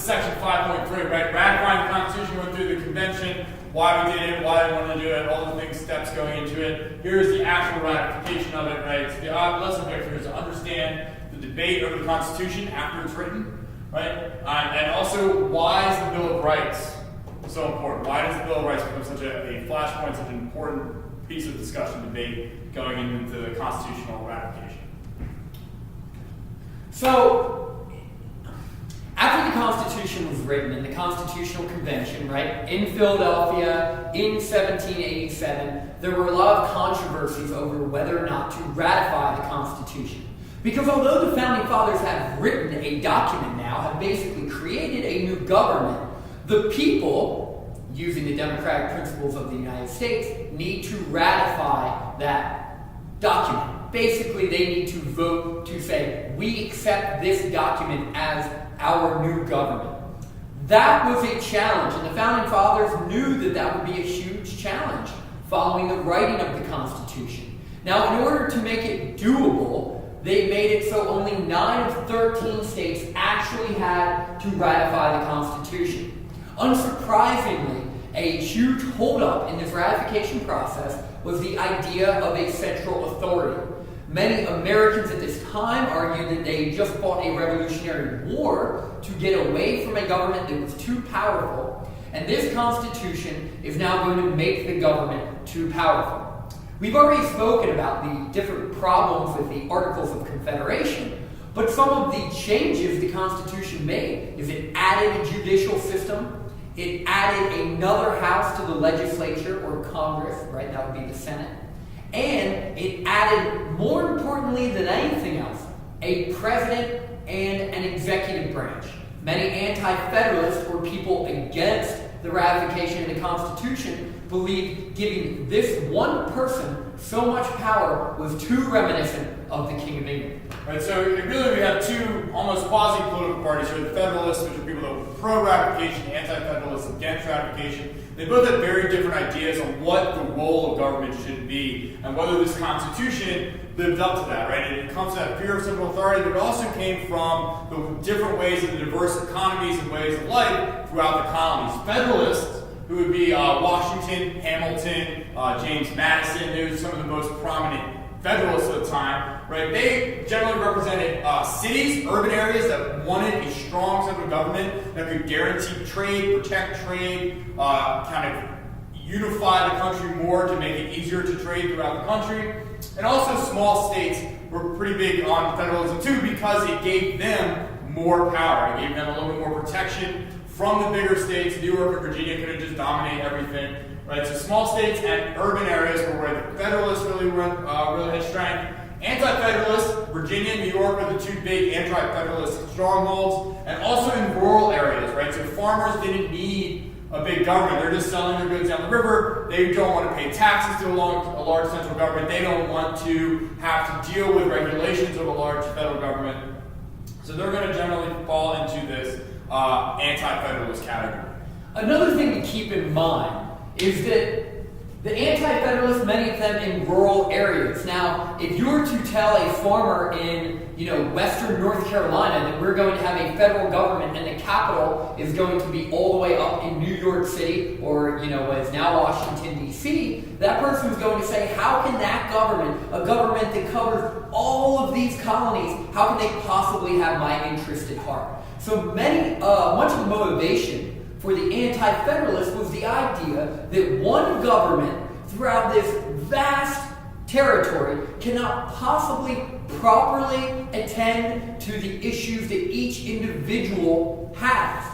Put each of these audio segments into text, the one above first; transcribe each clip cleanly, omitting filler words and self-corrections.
section 5.3, right? Ratifying the Constitution, went through the convention, why we did it, why we wanted to do it, all the things, steps going into it. Here's the actual ratification of it, right? So the lesson objective here is to understand the debate over the Constitution after it's written, right? And also, why is the Bill of Rights so important? Why does the Bill of Rights become such a flashpoint, such an important piece of discussion, debate going into the constitutional ratification? So, after the Constitution was written in the Constitutional Convention, right, in Philadelphia in 1787, there were a lot of controversies over whether or not to ratify the Constitution. Because although the Founding Fathers have written a document now, have basically created a new government, the people, using the democratic principles of the United States, need to ratify that document. Basically, they need to vote to say, we accept this document as our new government. That was a challenge, and the Founding Fathers knew that that would be a huge challenge following the writing of the Constitution. Now, in order to make it doable, they made it so only 9 of 13 states actually had to ratify the Constitution. Unsurprisingly, a huge holdup in this ratification process was the idea of a central authority. Many Americans at this time argued that they just fought a revolutionary war to get away from a government that was too powerful, and this Constitution is now going to make the government too powerful. We've already spoken about the different problems with the Articles of Confederation, but some of the changes the Constitution made is it added a judicial system, it added another house to the legislature or Congress, right? That would be the Senate. And it added, more importantly than anything else, a president and an executive branch. Many anti-federalists or people against the ratification of the Constitution believed giving this one person so much power was too reminiscent of the King of England. Right, so really we have two almost quasi-political parties here. The Federalists, which are people that were pro-ratification, anti-Federalists against ratification. They both have very different ideas on what the role of government should be and whether this Constitution lived up to that, right? It comes to that fear of central authority, but it also came from the different ways of the diverse economies and ways of life throughout the colonies. Federalists, who would be Washington, Hamilton, James Madison, they were some of the most prominent Federalists at the time, right? They generally represented cities, urban areas that wanted a strong central government that could guarantee trade, protect trade, kind of unify the country more to make it easier to trade throughout the country. And also small states were pretty big on federalism too because it gave them more power. It gave them a little bit more protection from the bigger states. New York and Virginia couldn't just dominate everything. Right, so small states and urban areas were where the Federalists really had strength. Anti-Federalists, Virginia and New York were the two big anti-Federalist strongholds, and also in rural areas, right? So farmers didn't need a big government. They're just selling their goods down the river. They don't want to pay taxes to a large central government. They don't want to have to deal with regulations of a large federal government. So they're going to generally fall into this anti-Federalist category. Another thing to keep in mind is that the anti-federalists, many of them in rural areas. Now, if you were to tell a farmer in, western North Carolina that we're going to have a federal government and the capital is going to be all the way up in New York City or, what is now Washington, D.C., that person's going to say, how can that government, a government that covers all of these colonies, how can they possibly have my interest at heart? So much of the motivation for the anti-federalists was the idea that one government throughout this vast territory cannot possibly properly attend to the issues that each individual has.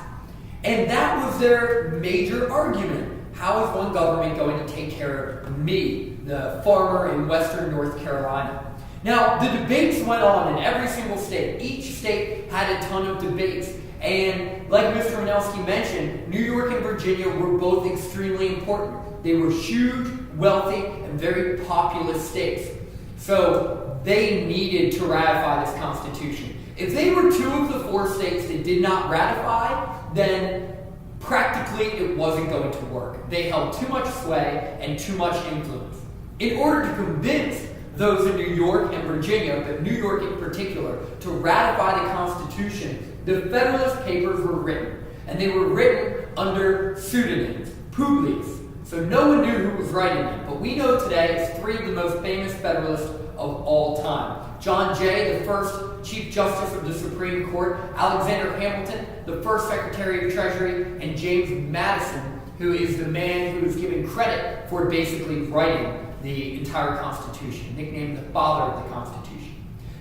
And that was their major argument. How is one government going to take care of me, the farmer in western North Carolina? Now, the debates went on in every single state. Each state had a ton of debates. And like Mr. Manelsky mentioned, New York and Virginia were both extremely important. They were huge, wealthy, and very populous states. So they needed to ratify this Constitution. If they were two of the four states that did not ratify, then practically it wasn't going to work. They held too much sway and too much influence. In order to convince those in New York and Virginia, but New York in particular, to ratify the Constitution, the Federalist Papers were written. and they were written under pseudonyms, publiques. So no one knew who was writing them. But we know today it's three of the most famous Federalists of all time. John Jay, the first Chief Justice of the Supreme Court, Alexander Hamilton, the first Secretary of Treasury, and James Madison, who is the man who is given credit for basically writing the entire Constitution, nicknamed the father of the Constitution.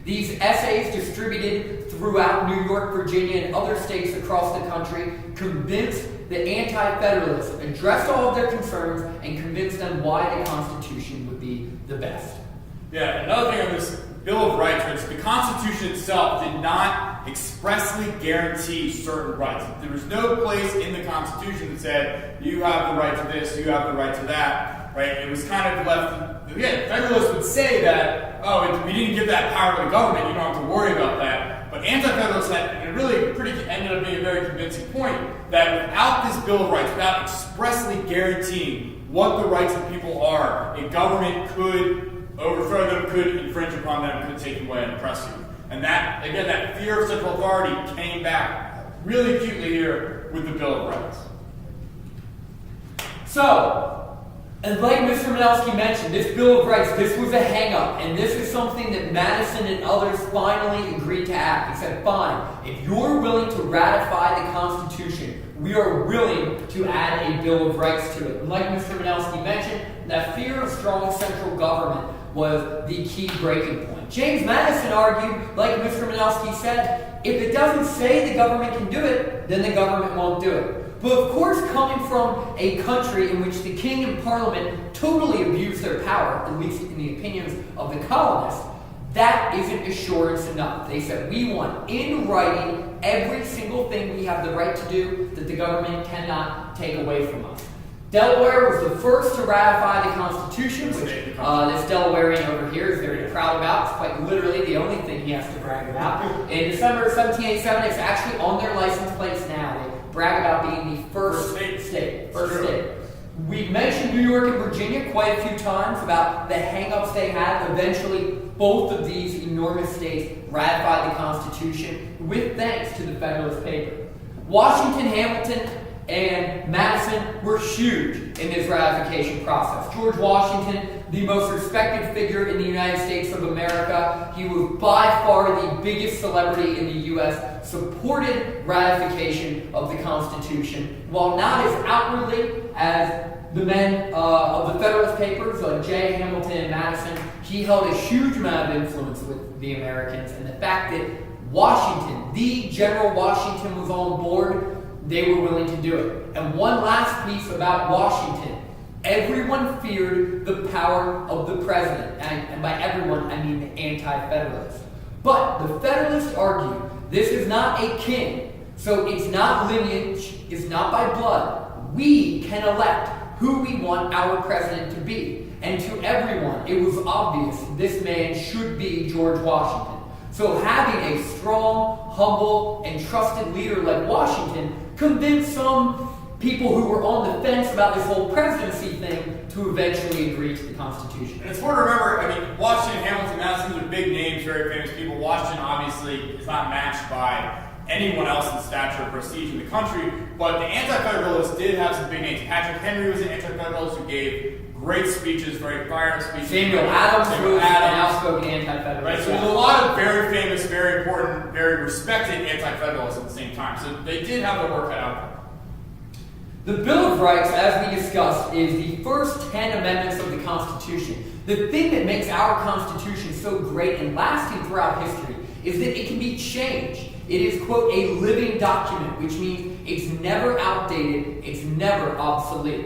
These essays, distributed throughout New York, Virginia, and other states across the country, convinced the anti-Federalists, addressed all of their concerns, and convinced them why the Constitution would be the best. Yeah, another thing on this Bill of Rights is the Constitution itself did not expressly guarantee certain rights. There was no place in the Constitution that said, you have the right to this, you have the right to that, right? It was kind of left, again, Federalists would say that, oh, we didn't give that power to the government, you don't have to worry about that. But anti-Federalists had, and it really ended up being a very convincing point, that without this Bill of Rights, without expressly guaranteeing what the rights of people are, a government could overthrow them, could infringe upon them, could take them away and oppress you. And that, again, that fear of central authority came back really acutely here with the Bill of Rights. So, and like Mr. Manelsky mentioned, this Bill of Rights, this was a hang-up, and this is something that Madison and others finally agreed to act. He said, fine, if you're willing to ratify the Constitution, we are willing to add a Bill of Rights to it. And like Mr. Manelsky mentioned, that fear of strong central government was the key breaking point. James Madison argued, like Mr. Manelsky said, if it doesn't say the government can do it, then the government won't do it. But of course, coming from a country in which the king and parliament totally abuse their power, at least in the opinions of the colonists, that isn't assurance enough. They said, we want in writing every single thing we have the right to do that the government cannot take away from us. Delaware was the first to ratify the Constitution, which this Delawarean over here is very proud about. It's quite literally the only thing he has to brag about. In December 1787, it's actually on their license plates now. They brag about being the first state. We've mentioned New York and Virginia quite a few times about the hang-ups they had. Eventually, both of these enormous states ratified the Constitution with thanks to the Federalist Paper. Washington, Hamilton, and Madison were huge in this ratification process. George Washington, the most respected figure in the United States of America, he was by far the biggest celebrity in the U.S., supported ratification of the Constitution, while not as outwardly as the men of the Federalist Papers, like Jay, Hamilton, and Madison. He held a huge amount of influence with the Americans, and the fact that Washington, the General Washington, was on board, they were willing to do it. And one last piece about Washington. Everyone feared the power of the president. And by everyone, I mean the anti-Federalists. But the Federalists argue this is not a king. So it's not lineage, it's not by blood. We can elect who we want our president to be. And to everyone, it was obvious this man should be George Washington. So having a strong, humble, and trusted leader like Washington convinced some people who were on the fence about this whole presidency thing to eventually agree to the Constitution. And it's important to remember, I mean, Washington, Hamilton, Madison, they're big names, very famous people. Washington obviously is not matched by anyone else in stature or prestige in the country, but the anti-Federalists did have some big names. Patrick Henry was an anti-Federalist who gave great speeches, very fiery speeches. Samuel Adams was an outspoken anti-Federalist. Right, so there's a lot of very famous, very important, very respected anti-Federalists at the same time. So they did have their work cut out for them. The Bill of Rights, as we discussed, is the first 10 amendments of the Constitution. The thing that makes our Constitution so great and lasting throughout history is that it can be changed. It is, quote, a living document, which means it's never outdated, it's never obsolete.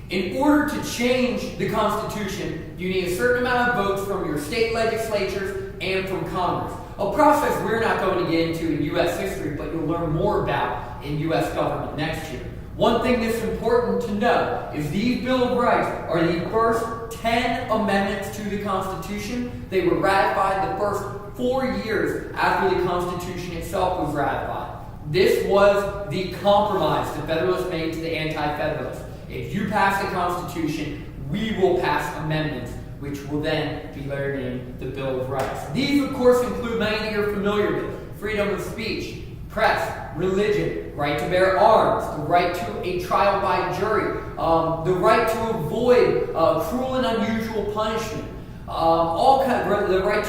In order to change the Constitution, you need a certain amount of votes from your state legislatures and from Congress. A process we're not going to get into in U.S. history, but you'll learn more about in U.S. government next year. One thing that's important to know is these Bill of Rights are the first 10 amendments to the Constitution. They were ratified the first 4 years after the Constitution itself was ratified. This was the compromise the Federalists made to the anti-Federalists. If you pass the Constitution, we will pass amendments, which will then be layered in the Bill of Rights. These, of course, include many that you're familiar with: freedom of speech, press, religion, right to bear arms, the right to a trial by jury, the right to avoid cruel and unusual punishment, the right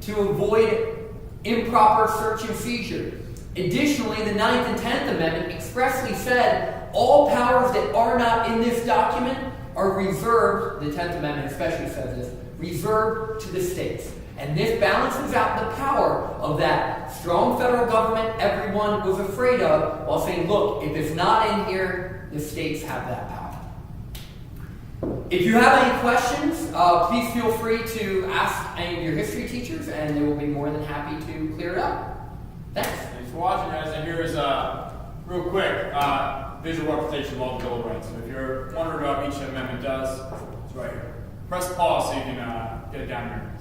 to avoid improper search and seizure. Additionally, the 9th and 10th Amendment expressly said all powers that are not in this document are reserved, the 10th Amendment especially says this, reserved to the states. And this balances out the power of that strong federal government everyone was afraid of, while saying, look, if it's not in here, the states have that power. If you have any questions, please feel free to ask any of your history teachers, and they will be more than happy to clear it up. Thanks. Thanks for watching, guys. And here is real quick visual representation of all the Bill of Rights. So if you're wondering about what each amendment does, it's right here. Press pause so you can get it down here.